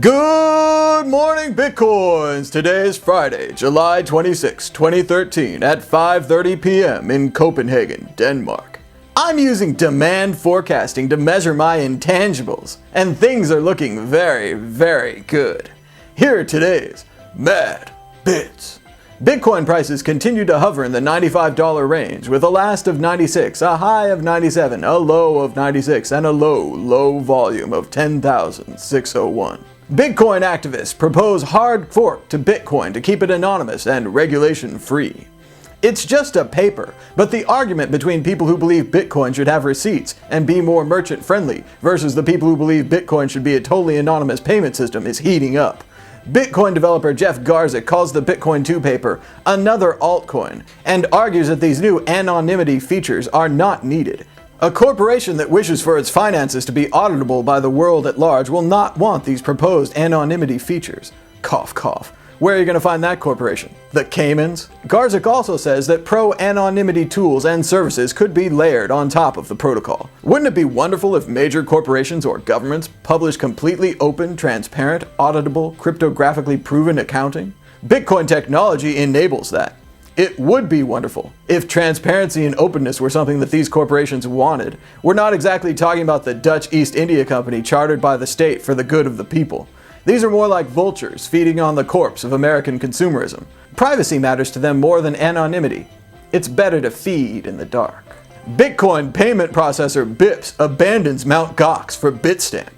Good morning, Bitcoins! Today is Friday, July 26, 2013 at 5:30 p.m. in Copenhagen, Denmark. I'm using demand forecasting to measure my intangibles, and things are looking very, very good. Here are today's MadBits. Bitcoin prices continue to hover in the $95 range, with a last of 96, a high of 97, a low of 96, and a low volume of 10,601. Bitcoin activists propose hard fork to Bitcoin to keep it anonymous and regulation-free. It's just a paper, but the argument between people who believe Bitcoin should have receipts and be more merchant-friendly versus the people who believe Bitcoin should be a totally anonymous payment system is heating up. Bitcoin developer Jeff Garzik calls the Bitcoin 2 paper another altcoin and argues that these new anonymity features are not needed. A corporation that wishes for its finances to be auditable by the world at large will not want these proposed anonymity features. Cough, cough. Where are you going to find that corporation? The Caymans? Garzik also says that pro-anonymity tools and services could be layered on top of the protocol. Wouldn't it be wonderful if major corporations or governments publish completely open, transparent, auditable, cryptographically proven accounting? Bitcoin technology enables that. It would be wonderful if transparency and openness were something that these corporations wanted. We're not exactly talking about the Dutch East India Company chartered by the state for the good of the people. These are more like vultures feeding on the corpse of American consumerism. Privacy matters to them more than anonymity. It's better to feed in the dark. Bitcoin payment processor BIPS abandons Mt.Gox for Bitstamp.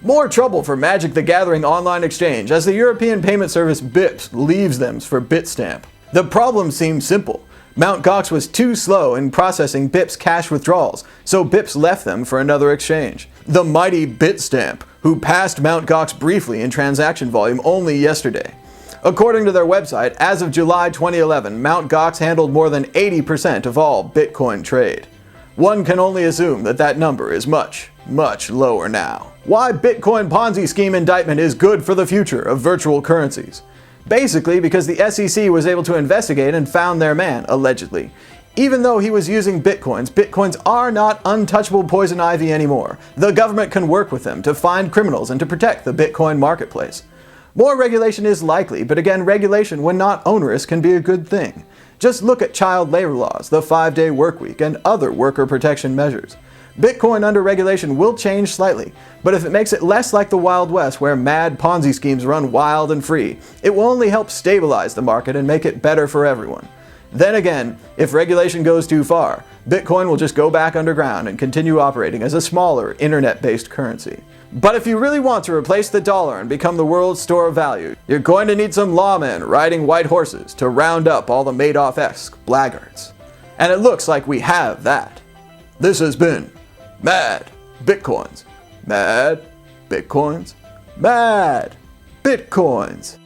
More trouble for Magic the Gathering online exchange as the European payment service BIPS leaves them for Bitstamp. The problem seems simple. Mt.Gox was too slow in processing BIPS cash withdrawals, so BIPS left them for another exchange. The mighty Bitstamp, who passed Mt.Gox briefly in transaction volume only yesterday. According to their website, as of July 2011, Mt.Gox handled more than 80% of all Bitcoin trade. One can only assume that that number is much, much lower now. Why Bitcoin Ponzi scheme indictment is good for the future of virtual currencies. Basically because the SEC was able to investigate and found their man, allegedly. Even though he was using bitcoins are not untouchable poison ivy anymore. The government can work with them to find criminals and to protect the Bitcoin marketplace. More regulation is likely, but again, regulation, when not onerous, can be a good thing. Just look at child labor laws, the 5-day workweek, and other worker protection measures. Bitcoin under regulation will change slightly, but if it makes it less like the Wild West where mad Ponzi schemes run wild and free, it will only help stabilize the market and make it better for everyone. Then again, if regulation goes too far, Bitcoin will just go back underground and continue operating as a smaller, internet-based currency. But if you really want to replace the dollar and become the world's store of value, you're going to need some lawmen riding white horses to round up all the Madoff-esque blackguards. And it looks like we have that. This has been Mad Bitcoins. Mad Bitcoins. Mad Bitcoins.